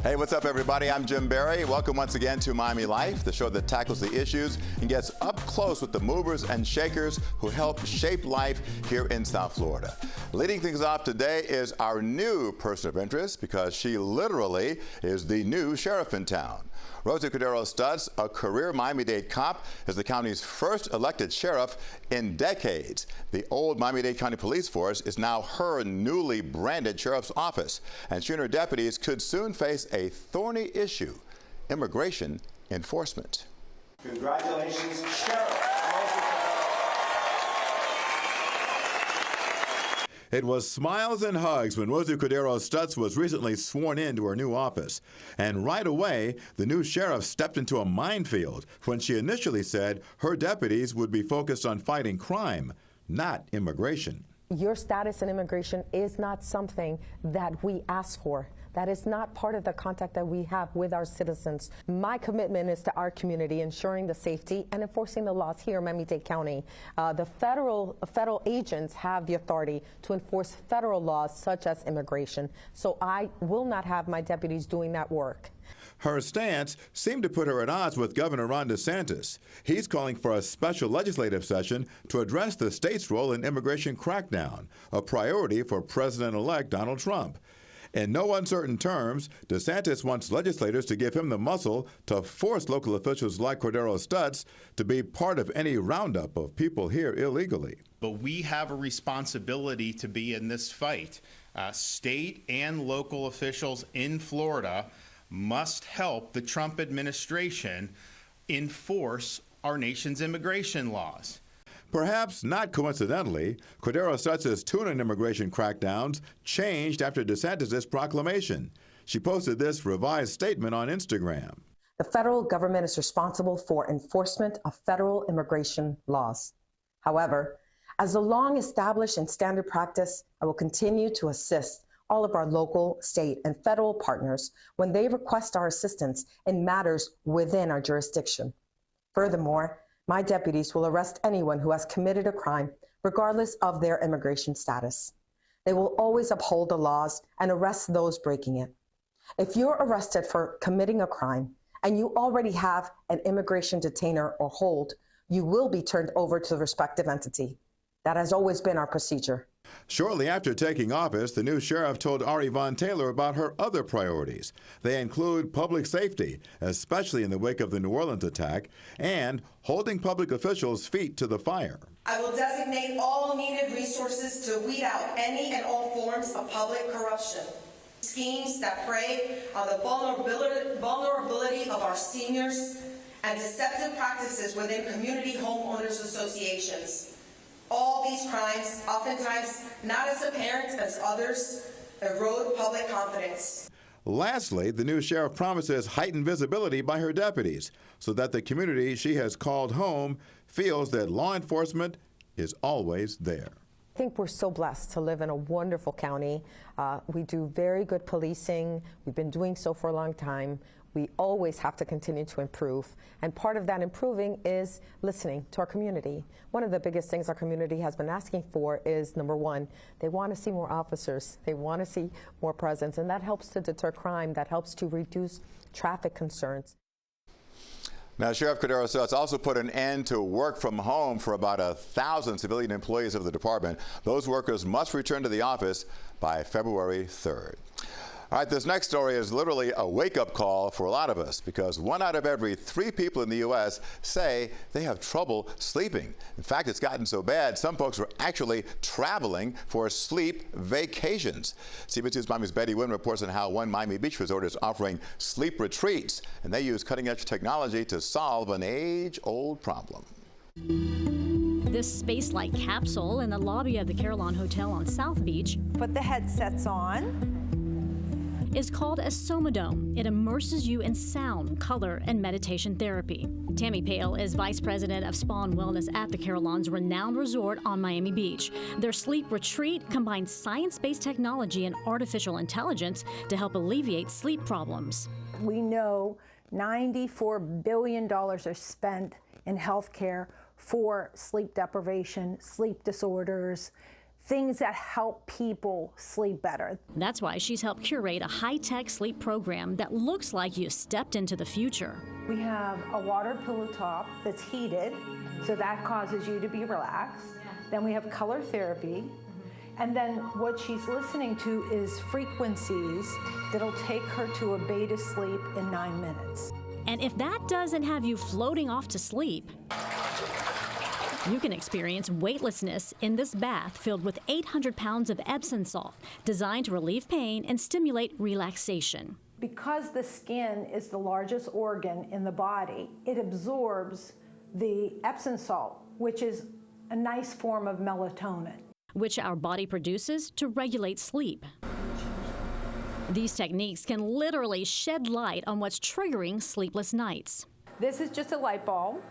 Hey, what's up, everybody? I'm Jim Barry. Welcome once again to Miami Life, the show that tackles the issues and gets up close with the movers and shakers who help shape life here in South Florida. Leading things off today is our new person of interest because she literally is the new sheriff in town. Rosie Cordero-Stutz, a career Miami-Dade cop, is the county's first elected sheriff in decades. The old Miami-Dade County Police Force is now her newly branded sheriff's office, and she and her deputies could soon face a thorny issue: immigration enforcement. Congratulations, Sheriff. It was smiles and hugs when Rosie Cordero-Stutz was recently sworn into her new office. And right away, the new sheriff stepped into a minefield when she initially said her deputies would be focused on fighting crime, not immigration. Your status in immigration is not something that we ask for. That is not part of the contact that we have with our citizens. My commitment is to our community, ensuring the safety and enforcing the laws here in Miami-Dade County. The federal agents have the authority to enforce federal laws such as immigration. So I will not have my deputies doing that work. Her stance seemed to put her at odds with Governor Ron DeSantis. He's calling for a special legislative session to address the state's role in immigration crackdown, a priority for President-elect Donald Trump. In no uncertain terms, DeSantis wants legislators to give him the muscle to force local officials like Cordero-Stutz to be part of any roundup of people here illegally. But we have a responsibility to be in this fight. State and local officials in Florida must help the Trump administration enforce our nation's immigration laws. Perhaps not coincidentally, Cordero-Stutz's tune on immigration crackdowns changed after DeSantis' proclamation. She posted this revised statement on Instagram. The federal government is responsible for enforcement of federal immigration laws. However, as a long-established and standard practice, I will continue to assist all of our local, state, and federal partners when they request our assistance in matters within our jurisdiction. Furthermore, my deputies will arrest anyone who has committed a crime, regardless of their immigration status. They will always uphold the laws and arrest those breaking it. If you're arrested for committing a crime and you already have an immigration detainer or hold, you will be turned over to the respective entity. That has always been our procedure. Shortly after taking office, the new sheriff told Ari Von Taylor about her other priorities. They include public safety, especially in the wake of the New Orleans attack, and holding public officials' feet to the fire. I will designate all needed resources to weed out any and all forms of public corruption. Schemes that prey on the vulnerability of our seniors and deceptive practices within community homeowners associations. All these crimes, oftentimes not as apparent as others, erode public confidence. Lastly, the new sheriff promises heightened visibility by her deputies so that the community she has called home feels that law enforcement is always there. I think we're so blessed to live in a wonderful county. We do very good policing. We've been doing so for a long time. We always have to continue to improve. And part of that improving is listening to our community. One of the biggest things our community has been asking for is, number one, they want to see more officers. They want to see more presence. And that helps to deter crime. That helps to reduce traffic concerns. Now, Sheriff Cordero-Stutz also put an end to work from home for about 1,000 civilian employees of the department. Those workers must return to the office by February 3rd. All right, this next story is literally a wake-up call for a lot of us because 1 out of every 3 people in the U.S. say they have trouble sleeping. In fact, it's gotten so bad, some folks are actually traveling for sleep vacations. CBS News Miami's Betty Wynn reports on how one Miami Beach resort is offering sleep retreats, and they use cutting-edge technology to solve an age-old problem. This space-like capsule in the lobby of the Carillon Hotel on South Beach. Put the headsets on. Is called a Somodome. It immerses you in sound, color, and meditation therapy. Tammy Pale is vice president of Spa and Wellness at the Carillon's renowned resort on Miami Beach. Their sleep retreat combines science-based technology and artificial intelligence to help alleviate sleep problems. We know $94 billion are spent in healthcare for sleep deprivation, sleep disorders. things that help people sleep better. That's why she's helped curate a high-tech sleep program that looks like you stepped into the future. We have a water pillow top that's heated, so that causes you to be relaxed. Then we have color therapy. And then what she's listening to is frequencies that'll take her to a beta sleep in 9 minutes. And if that doesn't have you floating off to sleep, you can experience weightlessness in this bath filled with 800 pounds of Epsom salt, designed to relieve pain and stimulate relaxation. Because the skin is the largest organ in the body, it absorbs the Epsom salt, which is a nice form of melatonin, which our body produces to regulate sleep. These techniques can literally shed light on what's triggering sleepless nights. This is just a light bulb,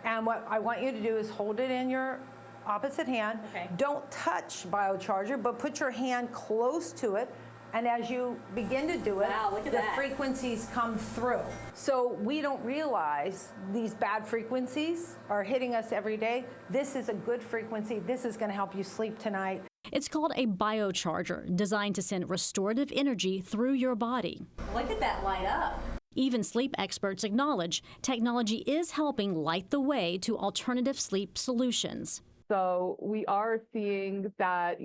and what I want you to do is hold it in your opposite hand. Okay. Don't touch biocharger, but put your hand close to it, and as you begin to do it, the frequencies come through. So we don't realize these bad frequencies are hitting us every day. This is a good frequency. This is going to help you sleep tonight. It's called a biocharger, designed to send restorative energy through your body. Look at that light up. Even sleep experts acknowledge technology is helping light the way to alternative sleep solutions. So we are seeing that,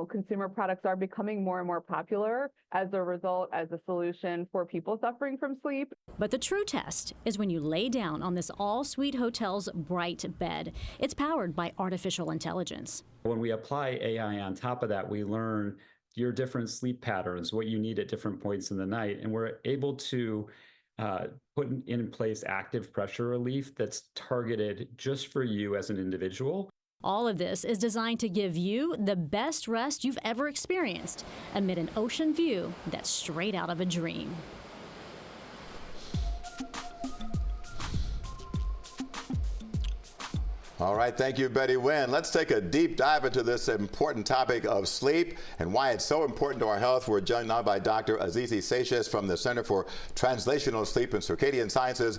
consumer products are becoming more and more popular as a result, as a solution for people suffering from sleep. But the true test is when you lay down on this all-suite hotel's bright bed. It's powered by artificial intelligence. When we apply AI on top of that, we learn your different sleep patterns, what you need at different points in the night, and we're able to put in place active pressure relief that's targeted just for you as an individual. All of this is designed to give you the best rest you've ever experienced amid an ocean view that's straight out of a dream. All right, thank you, Betty Wynn. Let's take a deep dive into this important topic of sleep and why it's so important to our health. We're joined now by Dr. Azizi Seychelles from the Center for Translational Sleep and Circadian Sciences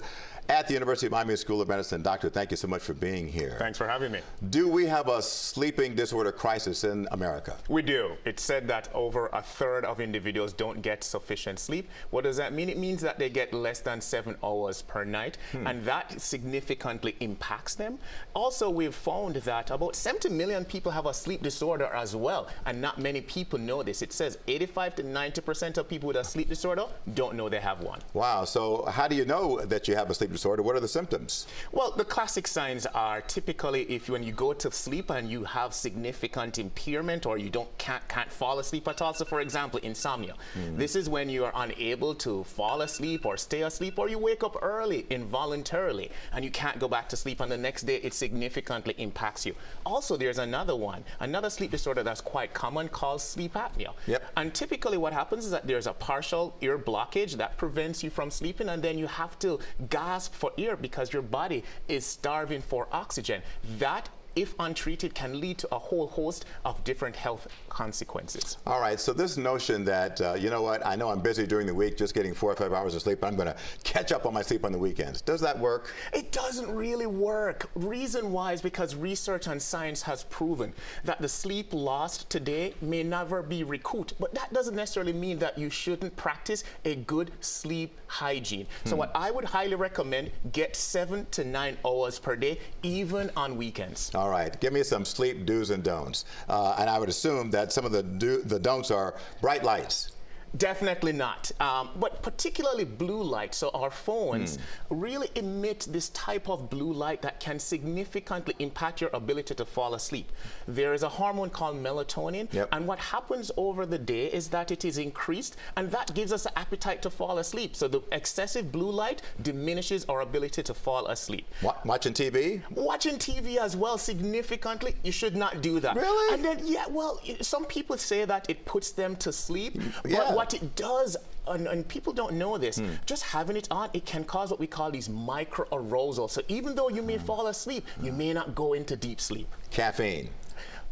at the University of Miami School of Medicine. Doctor, thank you so much for being here. Thanks for having me. Do we have a sleeping disorder crisis in America? We do. It's said that over a third of individuals don't get sufficient sleep. What does that mean? It means that they get less than 7 hours per night, and that significantly impacts them. Also, we've found that about 70 million people have a sleep disorder as well, and not many people know this. It says 85 to 90% of people with a sleep disorder don't know they have one. Wow. So how do you know that you have a sleep disorder? What are the symptoms? Well, the classic signs are typically when you go to sleep and you have significant impairment or you can't fall asleep at all. So for example, insomnia. This is when you are unable to fall asleep or stay asleep, or you wake up early involuntarily and you can't go back to sleep, and the next day it significantly impacts you. Also, there's another sleep disorder that's quite common called sleep apnea. And typically what happens is that there's a partial ear blockage that prevents you from sleeping, and then you have to gasp for air because your body is starving for oxygen. That, if untreated, can lead to a whole host of different health consequences. All right, so this notion that, you know what, I know I'm busy during the week just getting 4 or 5 hours of sleep, I'm going to catch up on my sleep on the weekends. Does that work? It doesn't really work. Reason why is because research and science has proven that the sleep lost today may never be recouped, but that doesn't necessarily mean that you shouldn't practice a good sleep hygiene. So what I would highly recommend, get 7 to 9 hours per day, even on weekends. All right, give me some sleep do's and don'ts. And I would assume that some of the don'ts are bright lights. Definitely not. But particularly blue light. So our phones really emit this type of blue light that can significantly impact your ability to fall asleep. There is a hormone called melatonin, and what happens over the day is that it is increased, and that gives us an appetite to fall asleep. So the excessive blue light diminishes our ability to fall asleep. Watching TV? Watching TV as well, significantly. You should not do that. Really? And then, some people say that it puts them to sleep, but what it does, and people don't know this, just having it on, it can cause what we call these micro-arousals. So even though you may fall asleep, you may not go into deep sleep. Caffeine.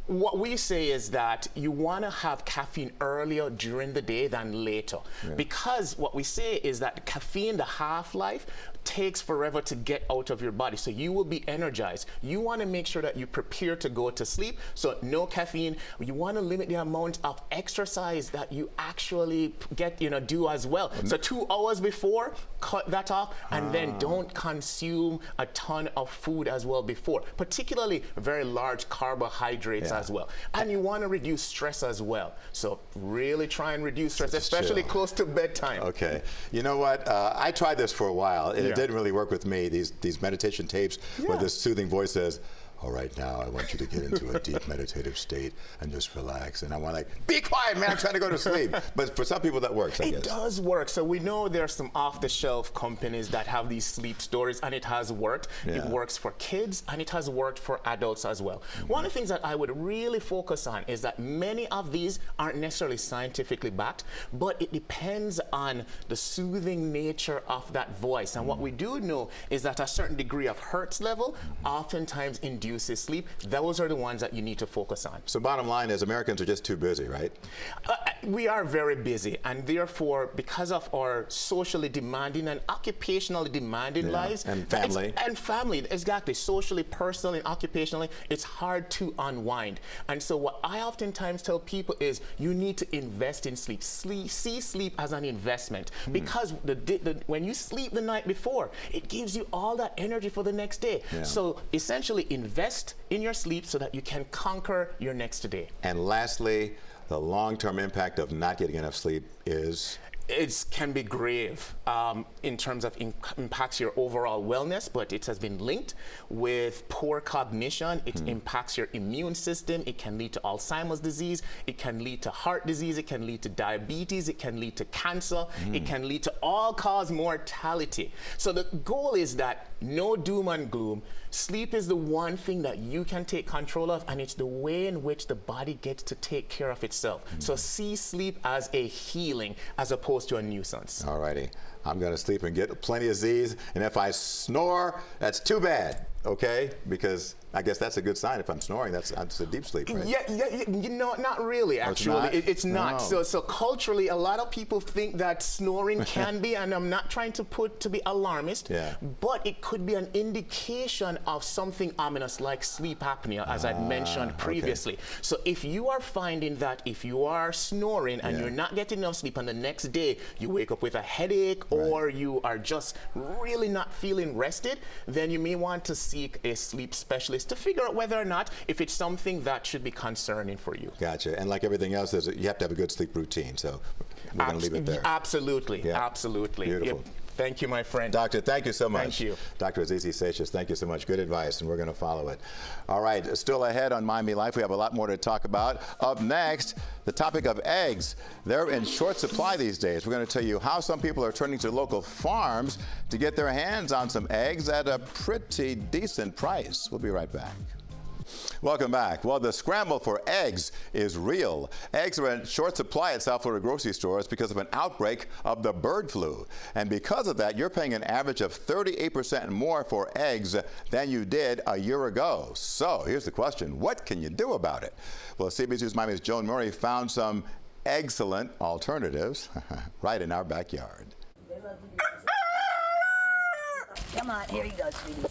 What we say is that you want to have caffeine earlier during the day than later. Because what we say is that caffeine, the half-life, takes forever to get out of your body. So you will be energized. You want to make sure that you prepare to go to sleep. So no caffeine. You want to limit the amount of exercise that you actually get, do as well. So 2 hours before, cut that off, and then don't consume a ton of food as well before, particularly very large carbohydrates as well. And you want to reduce stress as well. So really try and reduce stress, especially close to bedtime. Okay. You know what? I tried this for a while, and it didn't really work with me. These meditation tapes where this soothing voice says, all right, now I want you to get into a deep meditative state and just relax. And I want to be quiet, man, I'm trying to go to sleep. But for some people that works, I guess. It does work. So we know there are some off-the-shelf companies that have these sleep stories, and it has worked. It works for kids, and it has worked for adults as well. One of the things that I would really focus on is that many of these aren't necessarily scientifically backed, but it depends on the soothing nature of that voice. And what we do know is that a certain degree of hertz level oftentimes induces sleep. Those are the ones that you need to focus on. So bottom line is Americans are just too busy, right? We are very busy, and therefore, because of our socially demanding and occupationally demanding lives, and family, exactly, socially, personally, and occupationally, it's hard to unwind. And so what I oftentimes tell people is you need to invest in sleep. See sleep as an investment, because when you sleep the night before, it gives you all that energy for the next day. So essentially invest in your sleep so that you can conquer your next day. And lastly, the long-term impact of not getting enough sleep is? It can be grave in terms of impacts your overall wellness, but it has been linked with poor cognition. It impacts your immune system. It can lead to Alzheimer's disease. It can lead to heart disease. It can lead to diabetes. It can lead to cancer. It can lead to all-cause mortality. So the goal is that no doom and gloom. Sleep is the one thing that you can take control of, and it's the way in which the body gets to take care of itself. So see sleep as a healing as opposed to a nuisance. All righty. I'm going to sleep and get plenty of Z's, and if I snore, that's too bad, okay? Because I guess that's a good sign. If I'm snoring, that's a deep sleep, right? Not really, actually. It's not. No. So culturally, a lot of people think that snoring can be, and I'm not trying to be alarmist, but it could be an indication of something ominous like sleep apnea, as I mentioned previously. So if you are finding that if you are snoring and you're not getting enough sleep, and the next day you wake up with a headache or you are just really not feeling rested, then you may want to seek a sleep specialist to figure out whether or not if it's something that should be concerning for you. Gotcha. And like everything else, you have to have a good sleep routine. So we're going to leave it there. Absolutely. Absolutely. Beautiful. Thank you, my friend. Doctor, thank you so much. Thank you. Dr. Azizi Seixas, thank you so much. Good advice, and we're going to follow it. All right, still ahead on Miami Life, we have a lot more to talk about. Up next, the topic of eggs. They're in short supply these days. We're going to tell you how some people are turning to local farms to get their hands on some eggs at a pretty decent price. We'll be right back. Welcome back. Well, the scramble for eggs is real. Eggs are in short supply at South Florida grocery stores because of an outbreak of the bird flu. And because of that, you're paying an average of 38% more for eggs than you did a year ago. So here's the question. What can you do about it? Well, CBS News Miami's Joan Murray found some excellent alternatives right in our backyard. Come on, here you go, sweetie.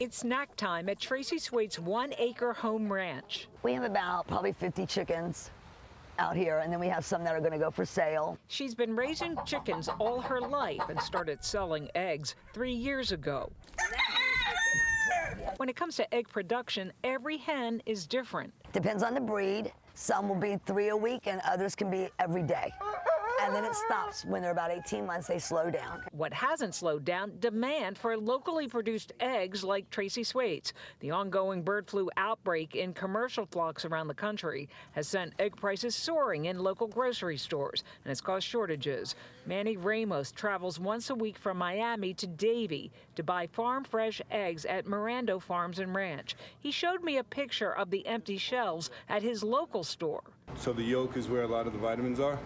It's snack time at Tracy Swaite's 1-acre home ranch. We have about probably 50 chickens out here, and then we have some that are going to go for sale. She's been raising chickens all her life and started selling eggs 3 years ago. When it comes to egg production, every hen is different. Depends on the breed. Some will be 3 a week, and others can be every day. And then it stops. When they're about 18 months, they slow down. What hasn't slowed down, demand for locally produced eggs like Tracy Swaite's. The ongoing bird flu outbreak in commercial flocks around the country has sent egg prices soaring in local grocery stores and has caused shortages. Manny Ramos travels once a week from Miami to Davie to buy farm fresh eggs at Mirando Farms and Ranch. He showed me a picture of the empty shelves at his local store. So the yolk is where a lot of the vitamins are,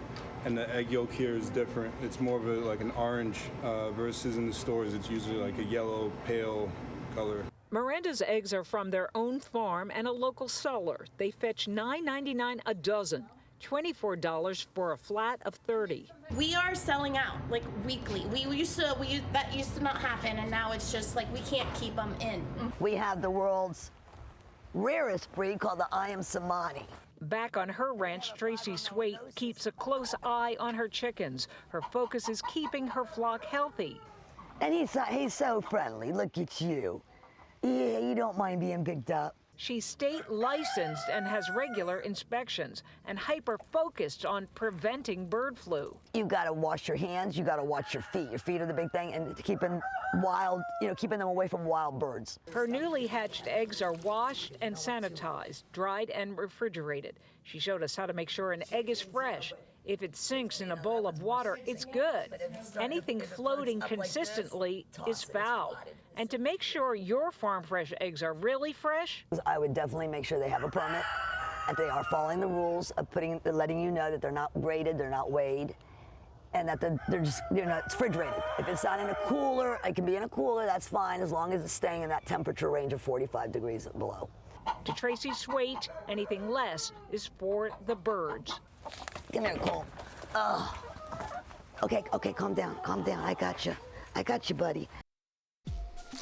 and the egg yolk here is different. It's more of like an orange versus in the stores it's usually like a yellow, pale color. Miranda's eggs are from their own farm and a local seller. They fetch $9.99 a dozen, $24 for a flat of 30. We are selling out like weekly. That used to not happen, and now it's just like we can't keep them in. We have the world's rarest breed called the Ayam Samani. Back on her ranch, Tracy Swait keeps a close eye on her chickens. Her focus is keeping her flock healthy. And he's so friendly. Look at you. Yeah, you don't mind being picked up. She's state licensed and has regular inspections and hyper-focused on preventing bird flu. You gotta wash your hands, you gotta watch your feet. Your feet are the big thing, and keeping them away from wild birds. Her newly hatched eggs are washed and sanitized, dried and refrigerated. She showed us how to make sure an egg is fresh. If it sinks in a bowl of water, it's good. Anything floating consistently is foul. And to make sure your farm fresh eggs are really fresh, I would definitely make sure they have a permit, that they are following the rules of letting you know that they're not graded, they're not weighed, and that they're not refrigerated. If it's not in a cooler, it can be in a cooler, that's fine, as long as it's staying in that temperature range of 45 degrees and below. To Tracy Swait, anything less is for the birds. Come here, Cole. Okay, calm down. I got you, buddy.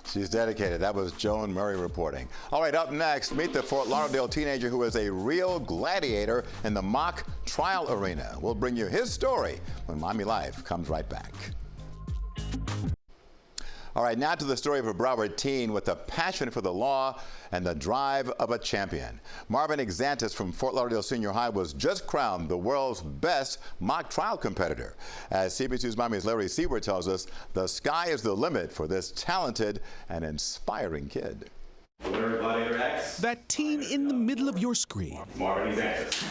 She's dedicated. That was Joan Murray reporting. All right, up next, meet the Fort Lauderdale teenager who is a real gladiator in the mock trial arena. We'll bring you his story when Miami Life comes right back. All right, now to the story of a Broward teen with a passion for the law and the drive of a champion. Marvin Exantis from Fort Lauderdale Senior High was just crowned the world's best mock trial competitor. As CBS News Miami's Larry Seward tells us, the sky is the limit for this talented and inspiring kid. That teen in the middle of your screen. Marvin Exantis.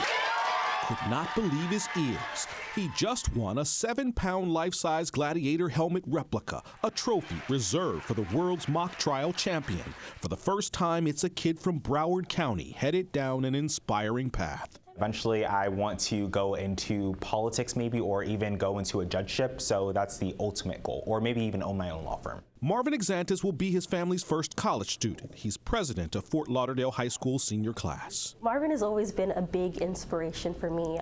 Could not believe his ears. He just won a 7-pound life-size gladiator helmet replica, a trophy reserved for the world's mock trial champion. For the first time, it's a kid from Broward County headed down an inspiring path. Eventually, I want to go into politics maybe, or even go into a judgeship, so that's the ultimate goal, or maybe even own my own law firm. Marvin Exantis will be his family's first college student. He's president of Fort Lauderdale High School senior class. Marvin has always been a big inspiration for me.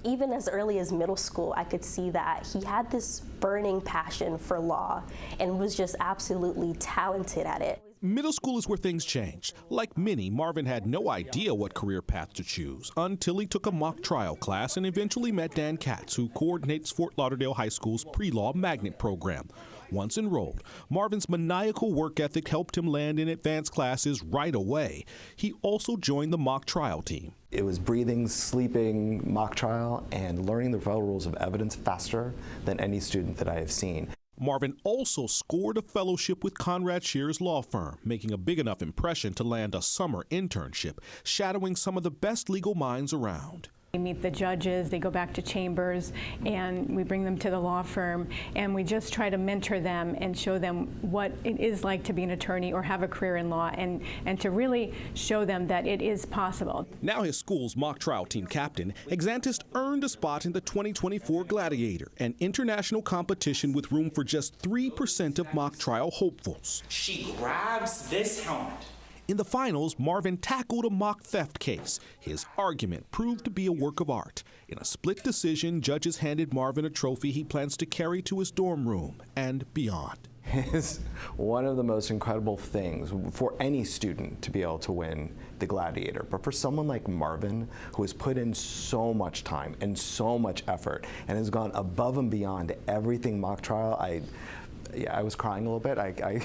Even as early as middle school, I could see that he had this burning passion for law and was just absolutely talented at it. Middle school is where things changed. Like many, Marvin had no idea what career path to choose until he took a mock trial class and eventually met Dan Katz, who coordinates Fort Lauderdale High School's pre-law magnet program. Once enrolled, Marvin's maniacal work ethic helped him land in advanced classes right away. He also joined the mock trial team. It was breathing, sleeping, mock trial, and learning the federal rules of evidence faster than any student that I have seen. Marvin also scored a fellowship with Conrad Shear's law firm, making a big enough impression to land a summer internship, shadowing some of the best legal minds around. We meet the judges, they go back to chambers, and we bring them to the law firm, and we just try to mentor them and show them what it is like to be an attorney or have a career in law, and to really show them that it is possible. Now his school's mock trial team captain, Exantis earned a spot in the 2024 Gladiator, an international competition with room for just 3% of mock trial hopefuls. She grabs this helmet. In the finals, Marvin tackled a mock theft case. His argument proved to be a work of art. In a split decision, judges handed Marvin a trophy he plans to carry to his dorm room and beyond. It's one of the most incredible things for any student to be able to win the Gladiator. But for someone like Marvin, who has put in so much time and so much effort and has gone above and beyond everything mock trial, I was crying a little bit. I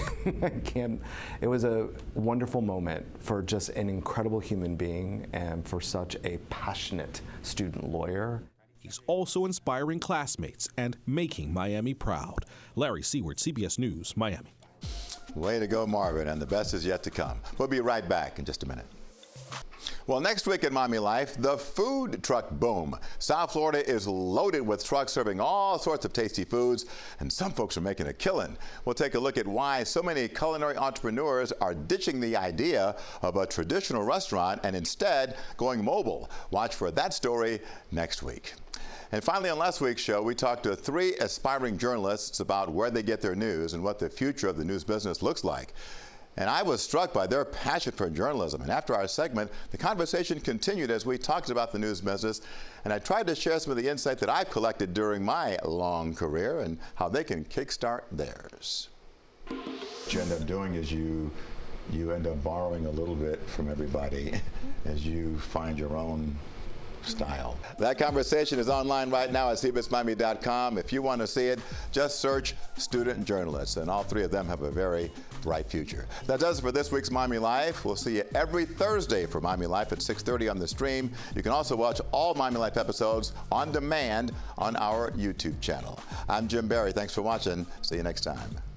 can't. It was a wonderful moment for just an incredible human being and for such a passionate student lawyer. He's also inspiring classmates and making Miami proud. Larry Seward, CBS News, Miami. Way to go, Marvin, and the best is yet to come. We'll be right back in just a minute. Well, next week in Miami Life, the food truck boom. South Florida is loaded with trucks serving all sorts of tasty foods, and some folks are making a killing. We'll take a look at why so many culinary entrepreneurs are ditching the idea of a traditional restaurant and instead going mobile. Watch for that story next week. And finally, on last week's show, we talked to 3 aspiring journalists about where they get their news and what the future of the news business looks like. And I was struck by their passion for journalism. And after our segment, the conversation continued as we talked about the news business. And I tried to share some of the insight that I've collected during my long career and how they can kickstart theirs. What you end up doing is you end up borrowing a little bit from everybody as you find your own style. That conversation is online right now at cbsmiami.com. If you want to see it, just search student journalists, and all three of them have a very bright future. That does it for this week's Miami Life. We'll see you every Thursday for Miami Life at 6:30 on the stream. You can also watch all Miami Life episodes on demand on our YouTube channel. I'm Jim Barry. Thanks for watching. See you next time.